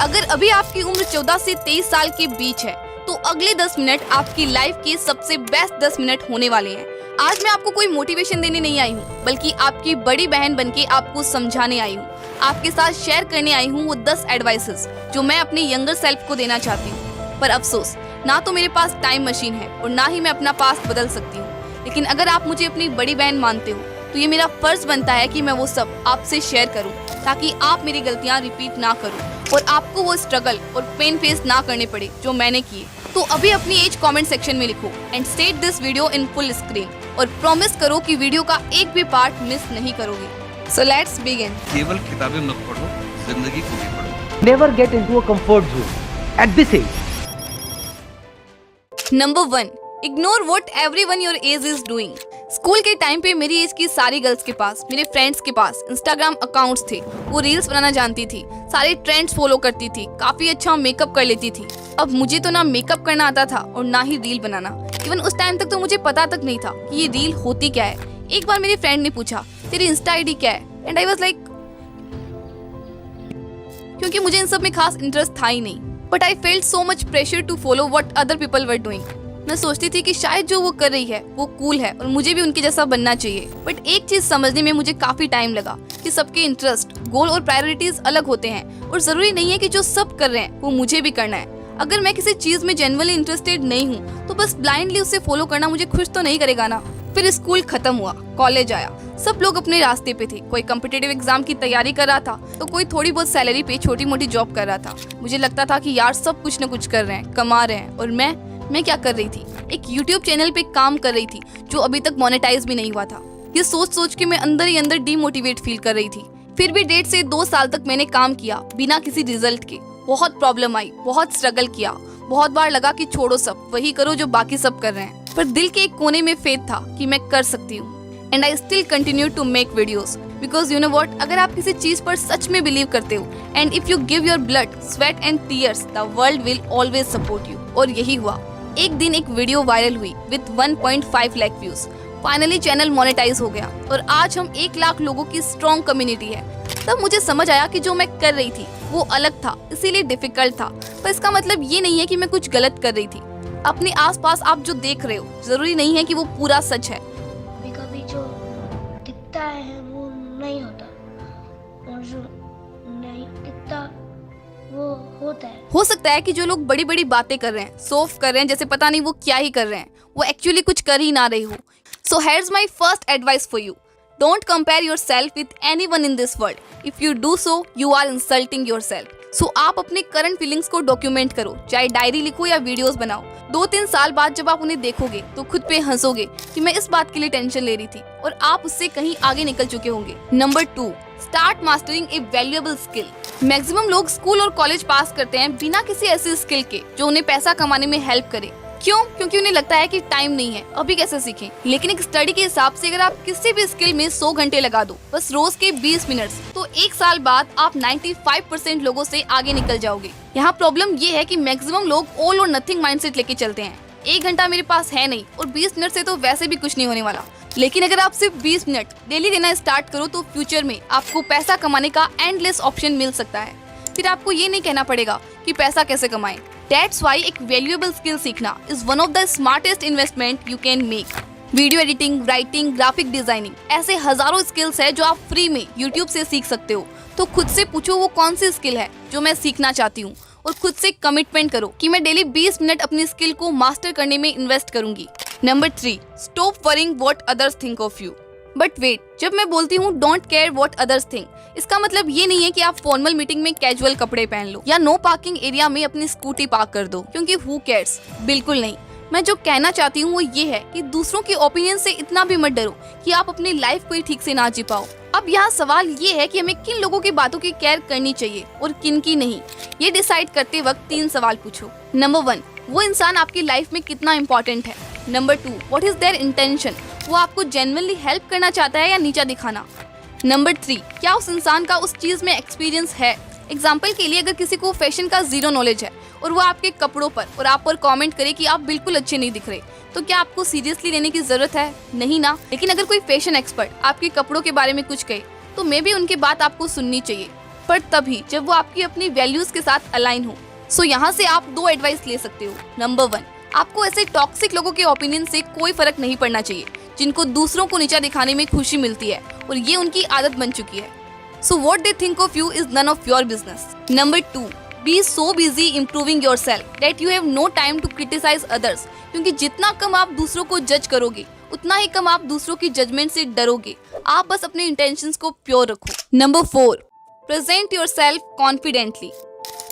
अगर अभी आपकी उम्र 14 से 23 साल के बीच है तो अगले 10 मिनट आपकी लाइफ के सबसे बेस्ट 10 मिनट होने वाले हैं। आज मैं आपको कोई मोटिवेशन देने नहीं आई हूँ, बल्कि आपकी बड़ी बहन बनके आपको समझाने आई हूँ। आपके साथ शेयर करने आई हूँ वो 10 एडवाइसेस जो मैं अपने यंगर सेल्फ को देना चाहती हूँ। पर अफसोस, ना तो मेरे पास टाइम मशीन है और ना ही मैं अपना पास्ट बदल सकती हूँ। लेकिन अगर आप मुझे अपनी बड़ी बहन मानते हो तो ये मेरा फर्ज बनता है कि मैं वो सब आपसे शेयर करूँ, ताकि आप मेरी गलतियाँ रिपीट ना करो और आपको वो स्ट्रगल और पेन फेस ना करने पड़े जो मैंने किए। तो अभी अपनी एज कमेंट सेक्शन में लिखो and state this video in full screen और प्रॉमिस करो कि वीडियो का एक भी पार्ट मिस नहीं करोगे। So let's begin. केवल किताबें मत पढ़ो, जिंदगी को भी पढ़ो। Never get into a comfort zone at this age. Number 1, ignore what everyone your age is doing. School के टाइम पे मेरी एज की सारी गर्ल्स के पास, मेरे फ्रेंड्स के पास इंस्टाग्राम अकाउंट्स थे। वो रील्स बनाना जानती थी, सारे ट्रेंड्स फॉलो करती थी, काफी अच्छा मेकअप कर लेती थी। अब मुझे तो ना मेकअप करना आता था और ना ही रील बनाना। इवन उस टाइम तक तो मुझे पता तक नहीं था कि ये रील होती क्या है। एक बार मेरी फ्रेंड ने पूछा, तेरी इंस्टा आईडी क्या है? एंड आई वाज लाइक, क्योंकि मुझे इन सब में खास इंटरेस्ट था ही नहीं। But I felt so much pressure to follow what other people were doing. मैं सोचती थी कि शायद जो वो कर रही है वो कूल है और मुझे भी उनके जैसा बनना चाहिए। बट एक चीज समझने में मुझे काफी टाइम लगा कि सबके इंटरेस्ट, गोल और प्रायोरिटीज अलग होते हैं और जरूरी नहीं है कि जो सब कर रहे हैं वो मुझे भी करना है। अगर मैं किसी चीज में जेन्युइनली इंटरेस्टेड नहीं हूँ तो बस ब्लाइंडली उसे फॉलो करना मुझे खुश तो नहीं करेगा ना। फिर स्कूल खत्म हुआ, कॉलेज आया, सब लोग अपने रास्ते पे थे। कोई कॉम्पिटिटिव एग्जाम की तैयारी कर रहा था तो कोई थोड़ी बहुत सैलरी पे छोटी मोटी जॉब कर रहा था। मुझे लगता था कि यार सब कुछ न कुछ कर रहे हैं, कमा रहे हैं, और मैं क्या कर रही थी? एक YouTube चैनल पे काम कर रही थी जो अभी तक मोनेटाइज भी नहीं हुआ था। ये सोच सोच के मैं अंदर ही अंदर डीमोटिवेट फील कर रही थी। फिर भी 1.5 से 2 साल तक मैंने काम किया बिना किसी रिजल्ट के। बहुत प्रॉब्लम आई, बहुत स्ट्रगल किया, बहुत बार लगा कि छोड़ो सब, वही करो जो बाकी सब कर रहे हैं। पर दिल के एक कोने में फेथ था कि मैं कर सकती हूँ। And I still continue to make videos because you know what, अगर आप किसी चीज पर सच में बिलीव करते हो and if you give your blood, sweat and tears, the world will always support you. और यही हुआ। एक दिन एक वीडियो वायरल हुई with 1.5 lakh views. Finally channel monetise हो गया और आज हम 1 लाख लोगों की स्ट्रॉन्ग कम्युनिटी है। तब मुझे समझ आया कि जो मैं कर रही थी वो अलग था, इसीलिए डिफिकल्ट था। पर इसका मतलब ये नहीं है कि मैं कुछ गलत कर रही थी। अपने आसपास आप जो देख रहे हो जरूरी नहीं है कि वो पूरा सच है। कभी कभी जो दिखता है वो नहीं होता और जो नहीं दिखता वो होता है। हो सकता है कि जो लोग बड़ी बड़ी बातें कर रहे हैं, सोफ कर रहे हैं जैसे पता नहीं वो क्या ही कर रहे हैं, वो एक्चुअली कुछ कर ही ना रही हो। So here's my first advice for you, don't compare yourself with anyone in this world. If you do so you are insulting yourself. So आप अपने करंट फीलिंग्स को डॉक्यूमेंट करो, चाहे डायरी लिखो या वीडियोस बनाओ। 2-3 साल बाद जब आप उन्हें देखोगे तो खुद पे हंसोगे कि मैं इस बात के लिए टेंशन ले रही थी, और आप उससे कहीं आगे निकल चुके होंगे। नंबर 2, स्टार्ट मास्टरिंग ए वैल्यूएबल स्किल। मैक्सिमम लोग स्कूल और कॉलेज पास करते हैं बिना किसी ऐसी स्किल के जो उन्हें पैसा कमाने में हेल्प करे। क्यों? क्योंकि उन्हें लगता है कि टाइम नहीं है, अभी कैसे सीखें। लेकिन एक स्टडी के हिसाब से अगर आप किसी भी स्किल में 100 घंटे लगा दो, बस रोज के 20 मिनट, तो 1 साल बाद आप 95% लोगों से आगे निकल जाओगे। यहाँ प्रॉब्लम ये है कि मैक्सिमम लोग ऑल और नथिंग माइंडसेट लेके चलते हैं। 1 घंटा मेरे पास है नहीं और 20 मिनट से तो वैसे भी कुछ नहीं होने वाला। लेकिन अगर आप सिर्फ 20 मिनट डेली देना स्टार्ट करो तो फ्यूचर में आपको पैसा कमाने का एंडलेस ऑप्शन मिल सकता है। फिर आपको ये नहीं कहना पड़ेगा कि पैसा कैसे कमाएं। That's why एक वैल्यूएबल स्किल सीखना is one of the smartest investment you can make। Video editing, writing, graphic designing, ऐसे हजारों स्किल्स है जो आप फ्री में YouTube से सीख सकते हो। तो खुद से पूछो वो कौन सी स्किल है जो मैं सीखना चाहती हूँ, और खुद से कमिटमेंट करो कि मैं डेली 20 मिनट अपनी स्किल को मास्टर करने में इन्वेस्ट करूंगी। Number 3, stop worrying what others think of you. But wait, जब मैं बोलती हूँ don't care what others think, इसका मतलब ये नहीं है कि आप फॉर्मल मीटिंग में कैजुअल कपड़े पहन लो या नो पार्किंग एरिया में अपनी स्कूटी पार्क कर दो, क्योंकि हु केयर्स। बिल्कुल नहीं। मैं जो कहना चाहती हूँ वो ये है कि दूसरों के ओपिनियन से इतना भी मत डरो कि आप अपनी लाइफ को ही ठीक से ना जी पाओ। अब यहाँ सवाल ये है कि हमें किन लोगों की बातों की केयर करनी चाहिए और किन की नहीं। ये डिसाइड करते वक्त 3 सवाल पूछो। नंबर 1, वो इंसान आपकी लाइफ में कितना इम्पोर्टेंट है। Number 2, what is there intention, वो आपको जेन्युइनली हेल्प करना चाहता है या नीचा दिखाना। नंबर 3, क्या उस इंसान का उस चीज में एक्सपीरियंस है। एग्जाम्पल के लिए अगर किसी को फैशन का 0 नॉलेज है और वो आपके कपड़ों पर और आप पर कमेंट करे कि आप बिल्कुल अच्छे नहीं दिख रहे, तो क्या आपको सीरियसली लेने की जरूरत है? नहीं ना। लेकिन अगर कोई फैशन एक्सपर्ट आपके कपड़ों के बारे में कुछ कहे तो मे भी उनकी बात आपको सुननी चाहिए। पर तभी जब वो आपकी अपनी वैल्यूज के साथ अलाइन हो। सो यहाँ से आप 2 एडवाइस ले सकते हो। नंबर 1, आपको ऐसे टॉक्सिक लोगों के ओपिनियन से कोई फर्क नहीं पड़ना चाहिए जिनको दूसरों को नीचा दिखाने में खुशी मिलती है और ये उनकी आदत बन चुकी है। So what they think of you is none of your business. Number 2, be so busy improving yourself that you have no time to criticise others, क्योंकि जितना कम आप दूसरों को जज करोगे उतना ही कम आप दूसरों की जजमेंट से डरोगे। आप बस अपने इंटेंशंस को प्योर रखो। Number 4, present yourself confidently.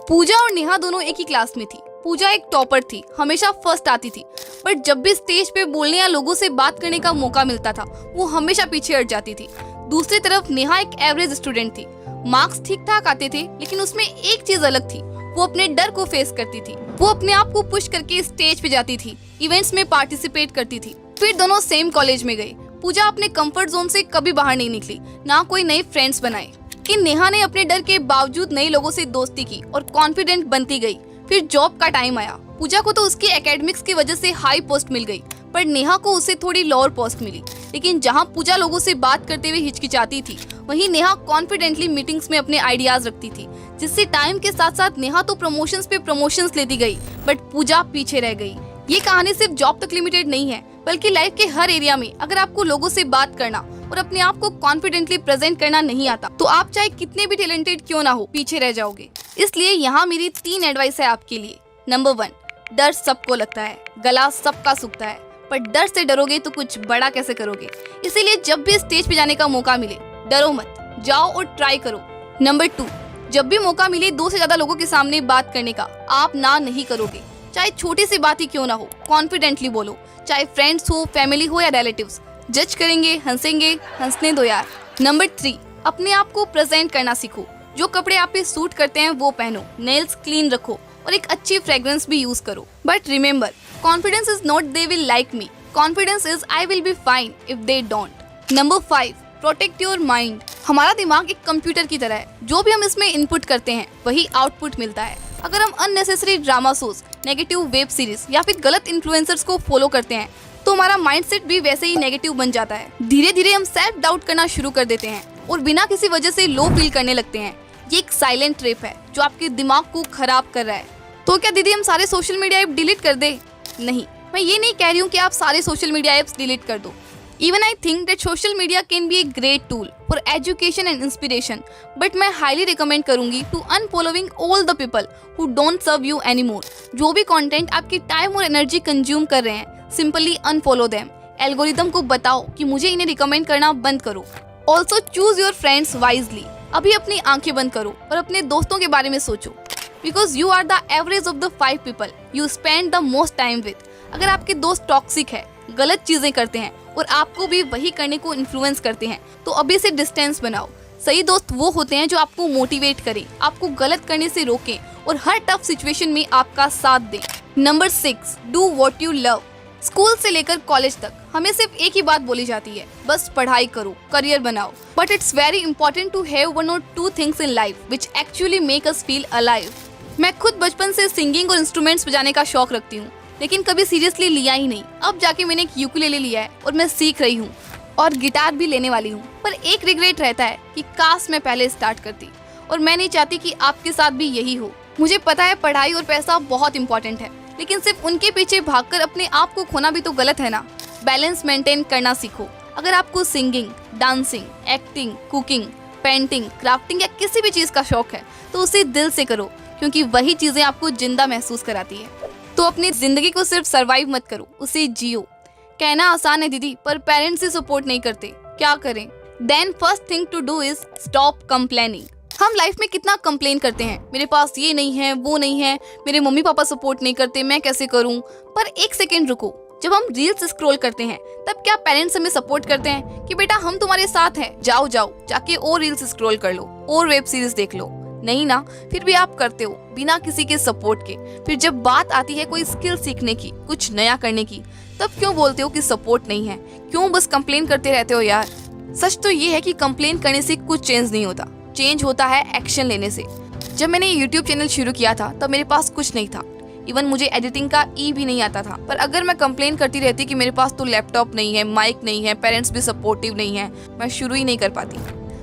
Pooja और नेहा दोनों एक ही क्लास में थी। पूजा एक टॉपर थी, हमेशा फर्स्ट आती थी, बट जब भी स्टेज पे बोलने या लोगों से बात करने का मौका मिलता था वो हमेशा पीछे हट जाती थी। दूसरी तरफ नेहा एक एवरेज स्टूडेंट थी, मार्क्स ठीक ठाक आते थे, लेकिन उसमें एक चीज अलग थी, वो अपने डर को फेस करती थी। वो अपने आप को पुश करके स्टेज पे जाती थी, इवेंट्स में पार्टिसिपेट करती थी। फिर दोनों सेम कॉलेज में गए। पूजा अपने कंफर्ट जोन से कभी बाहर नहीं निकली, ना कोई नए फ्रेंड्स बनाए, कि नेहा ने अपने डर के बावजूद नए लोगों से दोस्ती की और कॉन्फिडेंट बनती गई। फिर जॉब का टाइम आया। पूजा को तो उसकी एकेडमिक्स की वजह से हाई पोस्ट मिल गई, पर नेहा को उससे थोड़ी लोअर पोस्ट मिली। लेकिन जहां पूजा लोगों से बात करते हुए हिचकिचाती थी, वहीं नेहा कॉन्फिडेंटली मीटिंग्स में अपने आइडियाज रखती थी, जिससे टाइम के साथ साथ नेहा तो प्रमोशंस पे प्रमोशंस लेती गई, बट पूजा पीछे रह गई। ये कहानी सिर्फ जॉब तक लिमिटेड नहीं है, बल्कि लाइफ के हर एरिया में अगर आपको लोगों से बात करना और अपने आप को कॉन्फिडेंटली प्रेजेंट करना नहीं आता, तो आप चाहे कितने भी टैलेंटेड क्यों ना हो, पीछे रह जाओगे। इसलिए यहाँ मेरी 3 एडवाइस है आपके लिए। नंबर 1, डर सबको लगता है, गला सबका सूखता है, पर डर से डरोगे तो कुछ बड़ा कैसे करोगे। इसीलिए जब भी स्टेज पे जाने का मौका मिले, डरो मत, जाओ और ट्राई करो। नंबर 2, जब भी मौका मिले 2 से ज्यादा लोगों के सामने बात करने का, आप ना नहीं करोगे। चाहे छोटी सी बात ही क्यों ना हो, कॉन्फिडेंटली बोलो, चाहे फ्रेंड्स हो, फैमिली हो या रिलेटिव्स। जज करेंगे, हंसेंगे, हंसने दो यार। नंबर 3, अपने आप को प्रेजेंट करना सीखो। जो कपड़े आप पे सूट करते हैं वो पहनो, नेल्स क्लीन रखो और एक अच्छी फ्रेग्रेंस भी यूज करो। But remember, confidence is not they will like me, confidence is I will be fine if they don't. Number 5, protect your mind. हमारा दिमाग एक कंप्यूटर की तरह है, जो भी हम इसमें इनपुट करते हैं वही आउटपुट मिलता है। अगर हम unnecessary drama shows, negative web series या फिर गलत इन्फ्लुएंसर्स को फॉलो करते हैं, तो हमारा माइंडसेट भी वैसे ही नेगेटिव बन जाता है। धीरे धीरे हम सेल्फ डाउट करना शुरू कर देते हैं और बिना किसी वजह से लो फील करने लगते हैं। ये एक साइलेंट ट्रैप है जो आपके दिमाग को खराब कर रहा है। तो क्या दीदी हम सारे सोशल मीडिया ऐप डिलीट कर दे? नहीं, मैं ये नहीं कह रही हूँ कि आप सारे सोशल मीडिया ऐप्स डिलीट कर दो। Even I think that social media can be a great tool for education and inspiration, but मैं highly recommend करूँगी to unfollowing all the people who don't serve you anymore. जो भी content आपकी time और energy consume कर रहे हैं, simply unfollow them. Algorithm को बताओ कि मुझे इन्हें recommend करना बंद करो. Also choose your friends wisely. अभी अपनी आंखें बंद करो और अपने दोस्तों के बारे में सोचो, because you are the average of the 5 people you spend the most time with. अगर आपके दोस्त टॉक्सिक है, गलत चीजें करते हैं और आपको भी वही करने को इन्फ्लुएंस करते हैं, तो अभी से डिस्टेंस बनाओ। सही दोस्त वो होते हैं जो आपको मोटिवेट करें, आपको गलत करने से रोकें और हर टफ सिचुएशन में आपका साथ दें। Number 6, do what you love. School से लेकर कॉलेज तक हमें सिर्फ एक ही बात बोली जाती है, बस पढ़ाई करो, करियर बनाओ। But it's very important to have 1 or 2 things in life which actually make us feel alive. मैं खुद बचपन से सिंगिंग और इंस्ट्रूमेंट्स बजाने का शौक रखती हूँ, लेकिन कभी सीरियसली लिया ही नहीं। अब जाके मैंने एक यूकुलेले लिया है और मैं सीख रही हूँ और गिटार भी लेने वाली हूँ। पर एक रिग्रेट रहता है कि काश मैं पहले स्टार्ट करती, और मैं नहीं चाहती कि आपके साथ भी यही हो। मुझे पता है पढ़ाई और पैसा बहुत इंपॉर्टेंट है, लेकिन सिर्फ उनके पीछे भागकर अपने आप को खोना भी तो गलत है ना। बैलेंस मेंटेन करना सीखो। अगर आपको singing, dancing, acting, cooking, painting, crafting या किसी भी चीज़ का शौक है तो उसे दिल से करो, क्योंकि वही चीज़ें आपको जिंदा महसूस कराती है। तो अपनी जिंदगी को सिर्फ सरवाइव मत करो, उसे जियो। कहना आसान है दीदी, पर पेरेंट्स ही सपोर्ट नहीं करते, क्या करें? Then first thing to do is stop complaining. हम लाइफ में कितना कंप्लेन करते हैं, मेरे पास ये नहीं है, वो नहीं है, मेरे मम्मी पापा सपोर्ट नहीं करते, मैं कैसे करूं? पर एक सेकेंड रुको, जब हम रील्स स्क्रॉल करते हैं तब क्या पेरेंट्स हमें सपोर्ट करते हैं कि बेटा हम तुम्हारे साथ हैं, जाओ जाओ जाके और रील्स स्क्रॉल कर लो और वेब सीरीज देख लो? नहीं ना, फिर भी आप करते हो बिना किसी के सपोर्ट के। फिर जब बात आती है कोई स्किल सीखने की, कुछ नया करने की, तब क्यों बोलते हो कि सपोर्ट नहीं है? क्यों बस कंप्लेन करते रहते हो यार? सच तो ये है कि कंप्लेन करने से कुछ चेंज नहीं होता, चेंज होता है एक्शन लेने से। जब मैंने यूट्यूब चैनल शुरू किया था तब मेरे पास कुछ नहीं था, इवन मुझे एडिटिंग का भी नहीं आता था। पर अगर मैं कंप्लेन करती रहती कि मेरे पास तो लैपटॉप नहीं है, माइक नहीं है, पेरेंट्स भी सपोर्टिव नहीं है, मैं शुरू ही नहीं कर पाती।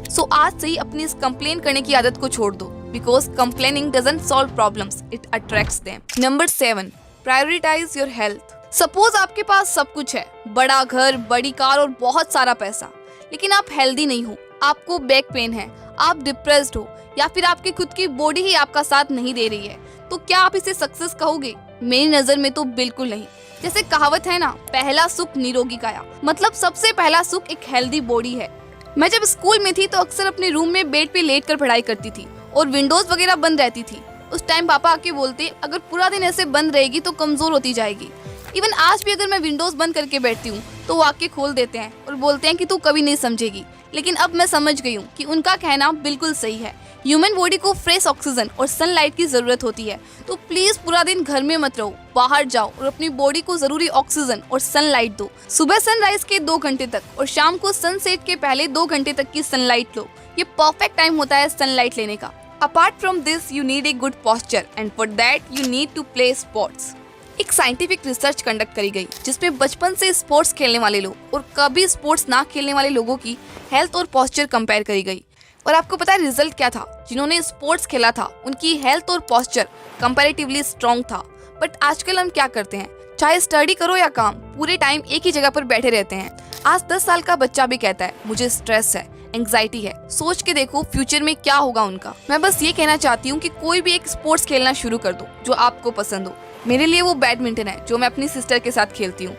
सो आज से ही अपनी इस कंप्लेन करने की आदत को छोड़ दो, because complaining doesn't solve problems, it attracts them. Number 7, prioritise your health. Suppose आपके पास सब कुछ है, बड़ा घर, बड़ी कार और बहुत सारा पैसा, लेकिन आप हेल्दी नहीं हो, आपको बैक पेन है, आप डिप्रेस्ड हो, या फिर आपकी खुद की बॉडी ही आपका साथ नहीं दे रही है, तो क्या आप इसे सक्सेस कहोगे? मेरी नजर में तो बिल्कुल नहीं। जैसे कहावत है ना, पहला सुख निरोगी काया, मतलब सबसे पहला सुख एक हेल्दी बॉडी है। मैं जब स्कूल में थी तो अक्सर अपने रूम में बेड पे लेट कर पढ़ाई करती थी और विंडोज वगैरह बंद रहती थी। उस टाइम पापा आके बोलते, अगर पूरा दिन ऐसे बंद रहेगी तो कमजोर होती जाएगी। इवन आज भी अगर मैं विंडोज बंद करके बैठती हूँ तो वो आके खोल देते हैं और बोलते हैं कि तू कभी नहीं समझेगी। लेकिन अब मैं समझ गई हूँ कि उनका कहना बिल्कुल सही है। ह्यूमन बॉडी को फ्रेश ऑक्सीजन और सनलाइट की जरूरत होती है, तो प्लीज पूरा दिन घर में मत रहो, बाहर जाओ और अपनी बॉडी को जरूरी ऑक्सीजन और सनलाइट दो। सुबह सनराइज के 2 घंटे तक और शाम को सनसेट के पहले 2 घंटे तक की सनलाइट लो। ये परफेक्ट टाइम होता है सनलाइट लेने का। Apart from this you need a good posture and for that you need to play sports. एक साइंटिफिक रिसर्च कंडक्ट करी गई जिसमें बचपन से स्पोर्ट्स खेलने वाले लोग और कभी स्पोर्ट्स ना खेलने वाले लोगों की हेल्थ और पोस्चर कंपेयर करी गई। और आपको पता है रिजल्ट क्या था? जिन्होंने स्पोर्ट्स खेला था उनकी हेल्थ और पोस्चर कंपैरेटिवली स्ट्रॉन्ग था। बट आजकल हम क्या करते हैं, चाहे स्टडी करो या काम, पूरे टाइम एक ही जगह पर बैठे रहते हैं। आज 10 साल का बच्चा भी कहता है मुझे स्ट्रेस है, एंग्जाइटी है। सोच के देखो फ्यूचर में क्या होगा उनका। मैं बस ये कहना चाहती हूँ कि कोई भी एक स्पोर्ट्स खेलना शुरू कर दो जो आपको पसंद हो। मेरे लिए वो बैडमिंटन है जो मैं अपनी सिस्टर के साथ खेलती हूँ।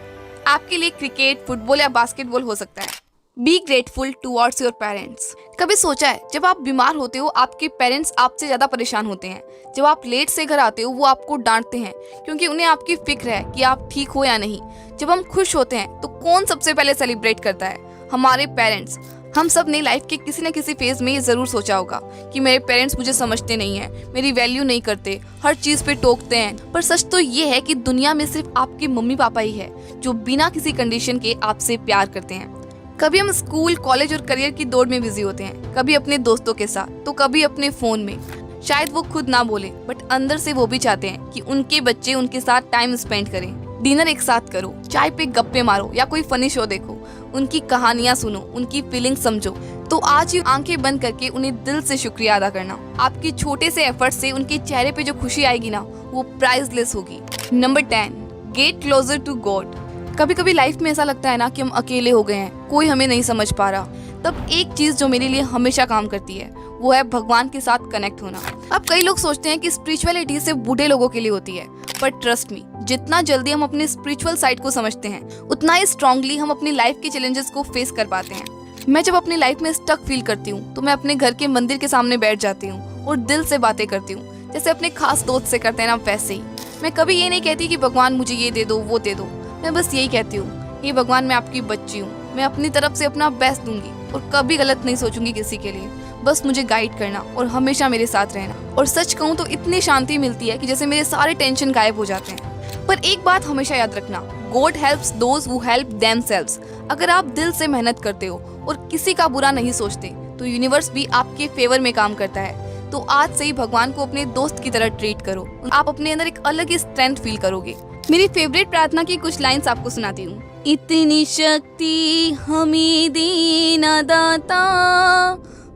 आपके लिए क्रिकेट, फुटबॉल या बास्केटबॉल हो सकता है। Be grateful towards your parents. कभी सोचा है जब आप बीमार होते हो आपके पेरेंट्स आपसे ज्यादा परेशान होते हैं। जब आप लेट से घर आते हो वो आपको डांटते हैं क्योंकि उन्हें आपकी फिक्र है कि आप ठीक हो या नहीं। जब हम खुश होते हैं तो कौन सबसे पहले सेलिब्रेट करता है? हमारे पेरेंट्स। हम सब ने लाइफ के किसी न किसी फेज में ये जरूर सोचा होगा कि मेरे पेरेंट्स मुझे समझते नहीं हैं, मेरी वैल्यू नहीं करते, हर चीज पे टोकते हैं। पर सच तो ये है कि दुनिया में सिर्फ आपके मम्मी पापा ही है जो बिना किसी कंडीशन के आपसे प्यार करते हैं। कभी हम स्कूल, कॉलेज और करियर की दौड़ में बिजी होते हैं, कभी अपने दोस्तों के साथ तो कभी अपने फोन में। शायद वो खुद ना बोले बट अंदर से वो भी चाहते हैं कि उनके बच्चे उनके साथ टाइम स्पेंड करें। डिनर एक साथ करो, चाय पे गप्पे मारो या कोई फनी शो देखो, उनकी कहानियां सुनो, उनकी फीलिंग्स समझो। तो आज ही आंखें बंद करके उन्हें दिल से शुक्रिया अदा करना। आपकी छोटे से एफर्ट से उनके चेहरे पे जो खुशी आएगी ना, वो प्राइसलेस होगी। Number 10, get closer to God. कभी कभी लाइफ में ऐसा लगता है ना कि हम अकेले हो गए हैं, कोई हमें नहीं समझ पा रहा। तब एक चीज जो मेरे लिए हमेशा काम करती है वो है भगवान के साथ कनेक्ट होना। अब कई लोग सोचते हैं कि स्पिरिचुअलिटी सिर्फ बूढ़े लोगों के लिए होती है, पर ट्रस्ट मी, जितना जल्दी हम अपने स्पिरिचुअल साइड को समझते हैं उतना ही स्ट्रांगली हम अपनी लाइफ के चैलेंजेस को फेस कर पाते हैं। मैं जब अपनी लाइफ में स्टक फील करती हूँ तो मैं अपने घर के मंदिर के सामने बैठ जाती हूँ और दिल से बातें करती हूँ, जैसे अपने खास दोस्त से करते हैं ना, वैसे ही। मैं कभी ये नहीं कहती कि भगवान मुझे ये दे दो, वो दे दो। मैं बस यही कहती हूँ, हे भगवान, मैं आपकी बच्ची हूँ, मैं अपनी तरफ से अपना बेस्ट दूंगी और कभी गलत नहीं सोचूंगी किसी के लिए। बस मुझे गाइड करना और हमेशा मेरे साथ रहना। और सच कहूँ तो इतनी शांति मिलती है कि जैसे मेरे सारे टेंशन गायब हो जाते हैं। पर एक बात हमेशा याद रखना, God helps those who help themselves. अगर आप दिल से मेहनत करते हो और किसी का बुरा नहीं सोचते तो यूनिवर्स भी आपके फेवर में काम करता है। तो आज से ही भगवान को अपने दोस्त की तरह ट्रीट करो, आप अपने अंदर एक अलग ही स्ट्रेंथ फील करोगे। मेरी फेवरेट प्रार्थना की कुछ लाइंस आपको सुनाती हूँ। इतनी शक्ति हमें देना दाता,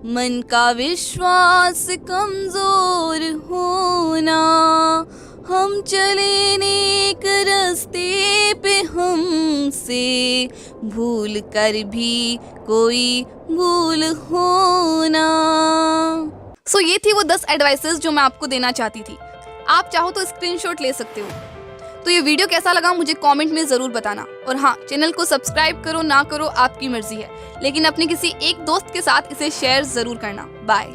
मन का विश्वास कमजोर होना, हम चले नेक रास्ते पे हमसे भूल कर भी कोई भूल होना। सो ये थी वो 10 एडवाइसेस जो मैं आपको देना चाहती थी। आप चाहो तो स्क्रीनशॉट ले सकते हो। तो ये वीडियो कैसा लगा मुझे कमेंट में जरूर बताना। और हाँ, चैनल को सब्सक्राइब करो ना करो आपकी मर्जी है, लेकिन अपने किसी एक दोस्त के साथ इसे शेयर जरूर करना। बाय।